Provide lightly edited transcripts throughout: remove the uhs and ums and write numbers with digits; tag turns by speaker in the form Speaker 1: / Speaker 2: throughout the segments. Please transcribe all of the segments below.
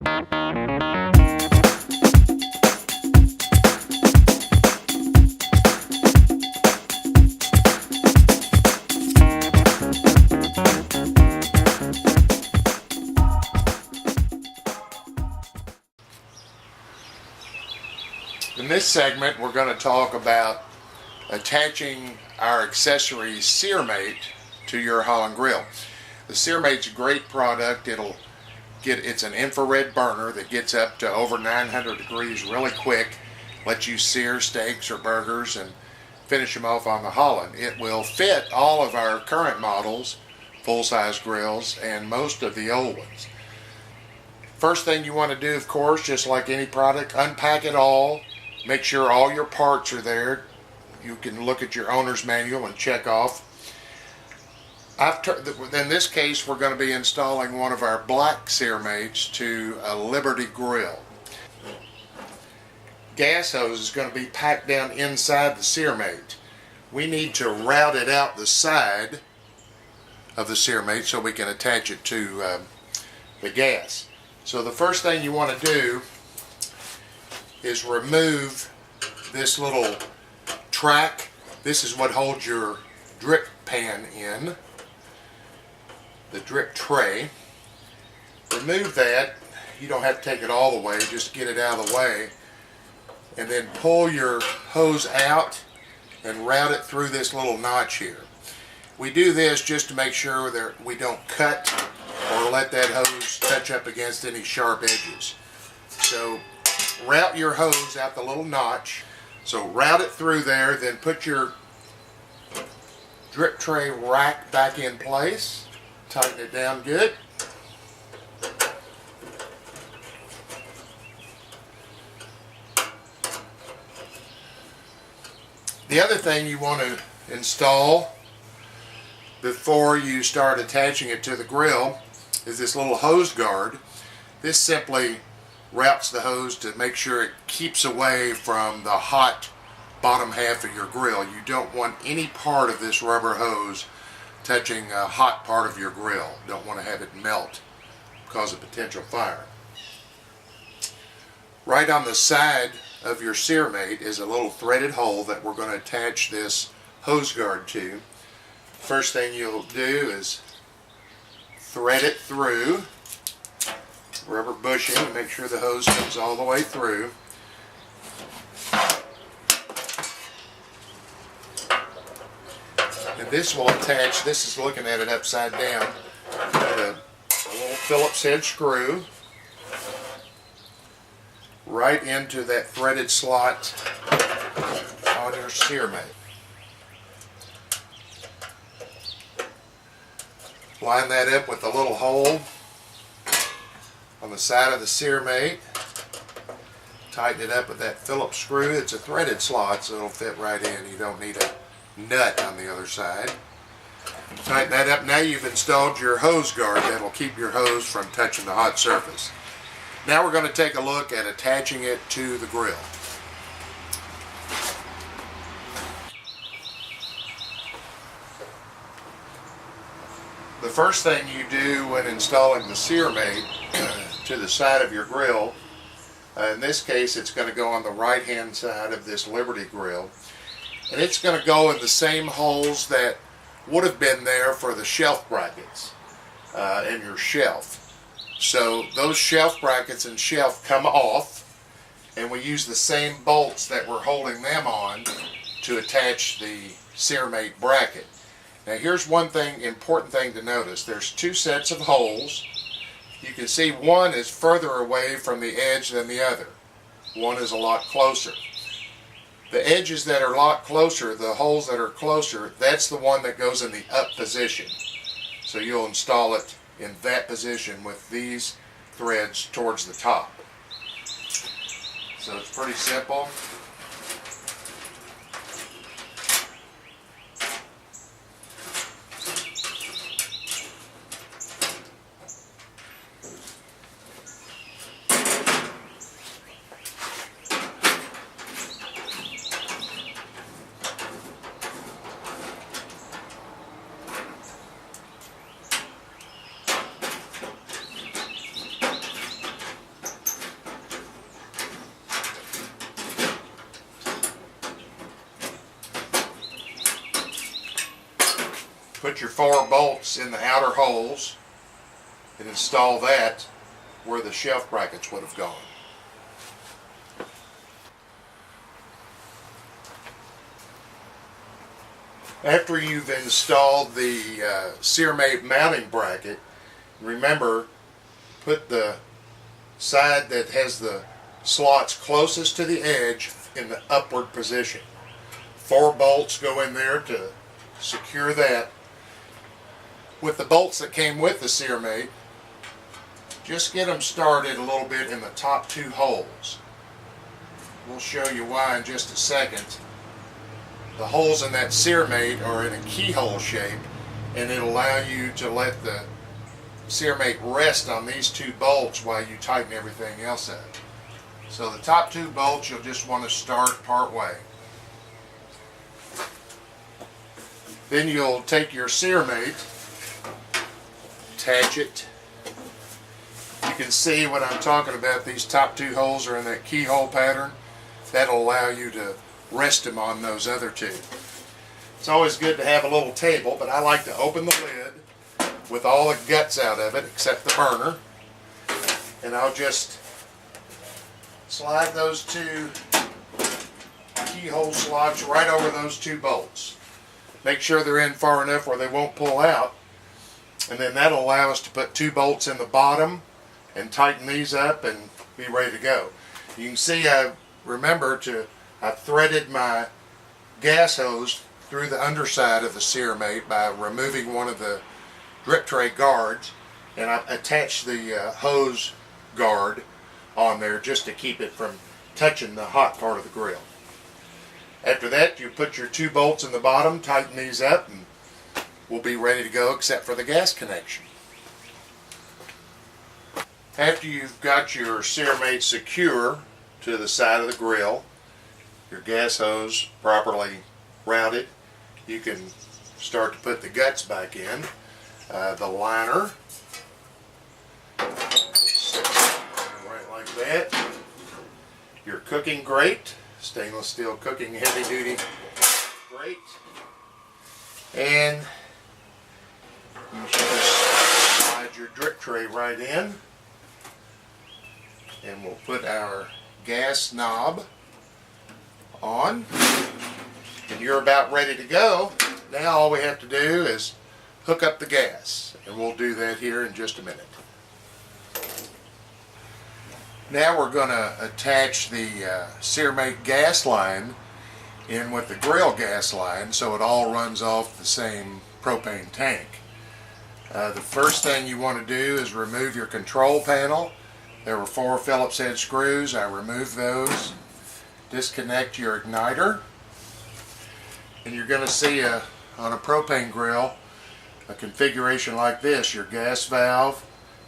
Speaker 1: In this segment, we're going to talk about attaching our accessory SearMate to your Holland Grill. The SearMate's a great product. It's an infrared burner that gets up to over 900 degrees really quick, lets you sear steaks or burgers and finish them off on the Holland. It will fit all of our current models, full-size grills, and most of the old ones. First thing you want to do, of course, just like any product, unpack it all. Make sure all your parts are there. You can look at your owner's manual and check off. In this case, we're going to be installing one of our black SearMates to a Liberty grill. Gas hose is going to be packed down inside the SearMate. We need to route it out the side of the SearMate so we can attach it to the gas. So the first thing you want to do is remove this little track. This is what holds your drip pan in, the drip tray. Remove that. You don't have to take it all the way, just get it out of the way, and then pull your hose out and route it through this little notch here. We do this just to make sure that we don't cut or let that hose touch up against any sharp edges. So route your hose out the little notch. So route it through there, then put your drip tray rack back in place. Tighten it down good. The other thing you want to install before you start attaching it to the grill is this little hose guard. This simply routes the hose to make sure it keeps away from the hot bottom half of your grill. You don't want any part of this rubber hose touching a hot part of your grill. Don't want to have it melt, cause a potential fire. Right on the side of your SearMate is a little threaded hole that we're going to attach this hose guard to. First thing you'll do is thread it through, rubber bushing, make sure the hose comes all the way through. And this will attach, this is looking at it upside down, with a little Phillips head screw right into that threaded slot on your SearMate. Line that up with a little hole on the side of the SearMate. Tighten it up with that Phillips screw. It's a threaded slot, so it'll fit right in. You don't need a nut on the other side. Tighten that up. Now you've installed your hose guard that'll keep your hose from touching the hot surface. Now we're going to take a look at attaching it to the grill. The first thing you do when installing the SearMate to the side of your grill, in this case it's going to go on the right hand side of this Liberty grill, and it's going to go in the same holes that would have been there for the shelf brackets in your shelf. So those shelf brackets and shelf come off, and we use the same bolts that we're holding them on to attach the SearMate bracket. Now here's one thing, important thing to notice. There's two sets of holes. You can see one is further away from the edge than the other. One is a lot closer. The edges that are a lot closer, the holes that are closer, that's the one that goes in the up position. So you'll install it in that position with these threads towards the top. So it's pretty simple. put your 4 bolts in the outer holes and install that where the shelf brackets would have gone. After you've installed the SearMate mounting bracket, remember, put the side that has the slots closest to the edge in the upward position. 4 bolts go in there to secure that. With the bolts that came with the SearMate, just get them started a little bit in the top 2 holes. We'll show you why in just a second. The holes in that SearMate are in a keyhole shape, and it'll allow you to let the SearMate rest on these 2 bolts while you tighten everything else up. So the top 2 bolts you'll just want to start part way. Then you'll take your SearMate, attach it. You can see what I'm talking about. These top 2 holes are in that keyhole pattern. That'll allow you to rest them on those other 2. It's always good to have a little table, but I like to open the lid with all the guts out of it except the burner, and I'll just slide those 2 keyhole slots right over those 2 bolts. Make sure they're in far enough where they won't pull out, and then that'll allow us to put 2 bolts in the bottom and tighten these up and be ready to go. You can see I've threaded my gas hose through the underside of the SearMate by removing one of the drip tray guards, and I've attached the hose guard on there just to keep it from touching the hot part of the grill. After that, you put your 2 bolts in the bottom, tighten these up, and we'll be ready to go except for the gas connection. After you've got your SearMate secure to the side of the grill, your gas hose properly routed, you can start to put the guts back in. The liner, right like that. Your cooking grate, stainless steel cooking heavy duty grate, and you should just slide your drip tray right in, and we'll put our gas knob on, and you're about ready to go. Now all we have to do is hook up the gas, and we'll do that here in just a minute. Now we're going to attach the SearMate gas line in with the grill gas line so it all runs off the same propane tank. The first thing you want to do is remove your control panel. There were 4 Phillips head screws. I removed those. Disconnect your igniter, and you're going to see on a propane grill a configuration like this: your gas valve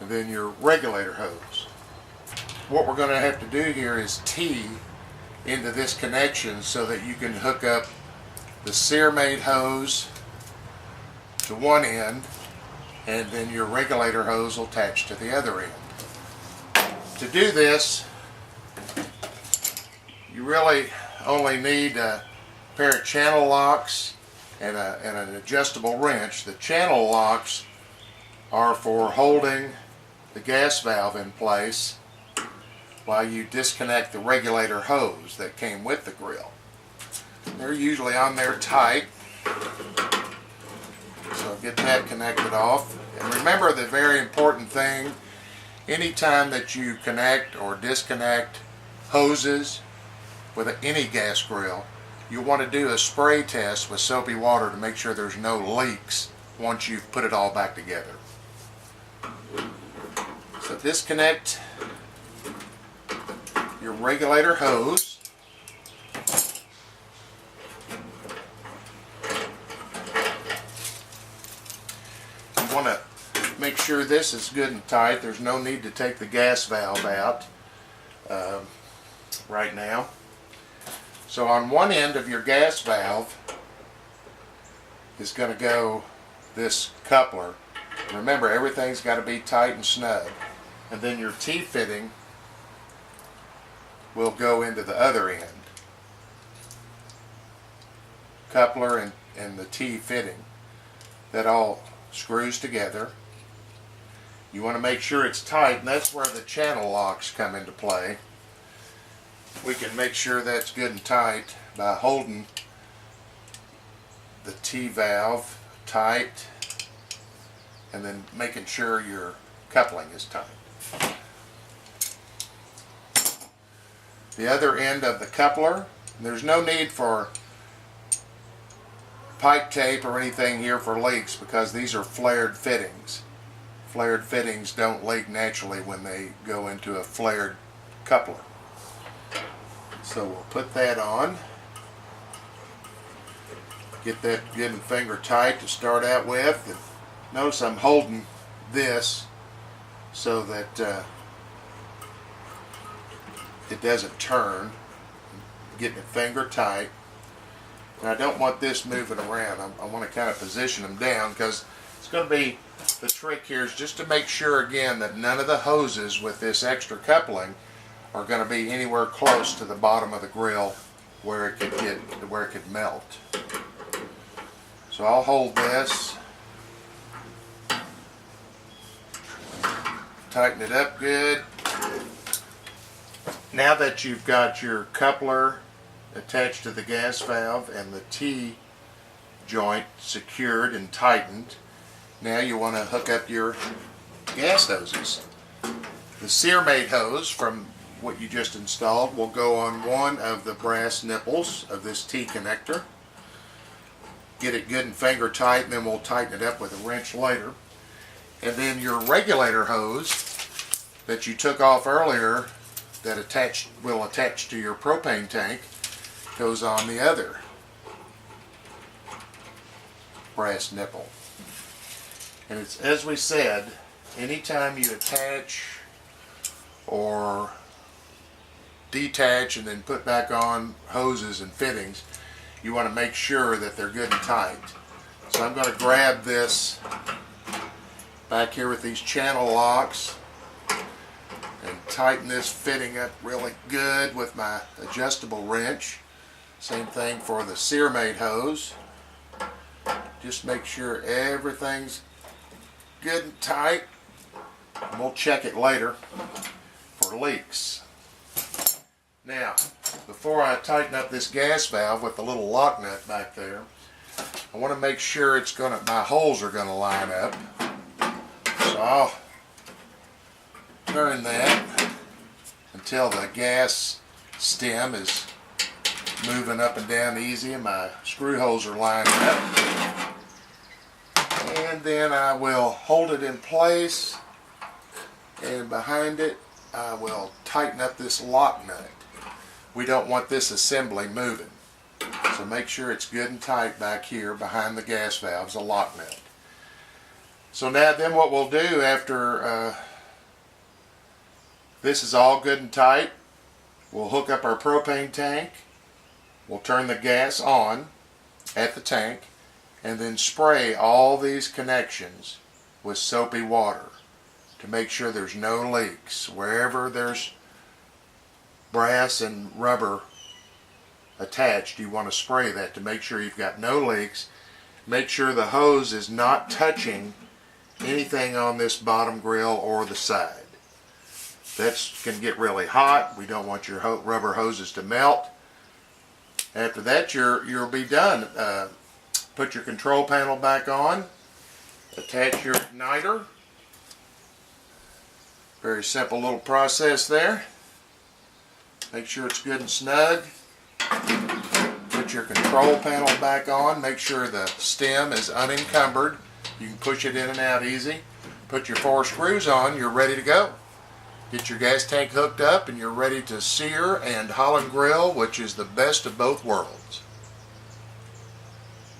Speaker 1: and then your regulator hose. What we're going to have to do here is tee into this connection so that you can hook up the SearMate hose to one end, and then your regulator hose will attach to the other end. To do this, you really only need a pair of channel locks and an adjustable wrench. The channel locks are for holding the gas valve in place while you disconnect the regulator hose that came with the grill. They're usually on there tight, so get that connected off. And remember the very important thing: anytime that you connect or disconnect hoses with any gas grill, you want to do a spray test with soapy water to make sure there's no leaks once you've put it all back together. So disconnect your regulator hose. You want to make sure this is good and tight. There's no need to take the gas valve out right now. So on one end of your gas valve is going to go this coupler. Remember, everything's got to be tight and snug. And then your T-fitting will go into the other end. Coupler and the T-fitting. that all screws together. You want to make sure it's tight, and that's where the channel locks come into play. We can make sure that's good and tight by holding the T-valve tight and then making sure your coupling is tight. The other end of the coupler, there's no need for pipe tape or anything here for leaks because these are flared fittings. Flared fittings don't leak naturally when they go into a flared coupler. So we'll put that on. Get that good and finger tight to start out with. And notice I'm holding this so that it doesn't turn. Getting it finger tight. And I don't want this moving around. I want to kind of position them down because it's going to be, the trick here is just to make sure again that none of the hoses with this extra coupling are going to be anywhere close to the bottom of the grill where it could melt. So I'll hold this, tighten it up good. Now that you've got your coupler attached to the gas valve and the T joint secured and tightened, now you want to hook up your gas hoses. The SearMate hose from what you just installed will go on one of the brass nipples of this T connector. Get it good and finger tight, and then we'll tighten it up with a wrench later. And then your regulator hose that you took off earlier that will attach to your propane tank goes on the other brass nipple. And it's, as we said, anytime you attach or detach and then put back on hoses and fittings, you want to make sure that they're good and tight. So I'm going to grab this back here with these channel locks and tighten this fitting up really good with my adjustable wrench. Same thing for the SearMate hose. Just make sure everything's good and tight. And we'll check it later for leaks. Now, before I tighten up this gas valve with the little lock nut back there, I want to make sure my holes are going to line up. So I'll turn that until the gas stem is moving up and down easy and my screw holes are lining up. And then I will hold it in place, and behind it I will tighten up this lock nut. We don't want this assembly moving, so make sure it's good and tight back here behind the gas valves, a lock nut. So now then what we'll do after this is all good and tight, we'll hook up our propane tank, we'll turn the gas on at the tank, and then spray all these connections with soapy water to make sure there's no leaks. Wherever there's brass and rubber attached, you want to spray that to make sure you've got no leaks. Make sure the hose is not touching anything on this bottom grill or the side. That can get really hot. We don't want your rubber hoses to melt. After that, you'll be done. Put your control panel back on. Attach your igniter. Very simple little process there. Make sure it's good and snug. Put your control panel back on. Make sure the stem is unencumbered. You can push it in and out easy. Put your 4 screws on. You're ready to go. Get your gas tank hooked up and you're ready to sear and Holland Grill, which is the best of both worlds.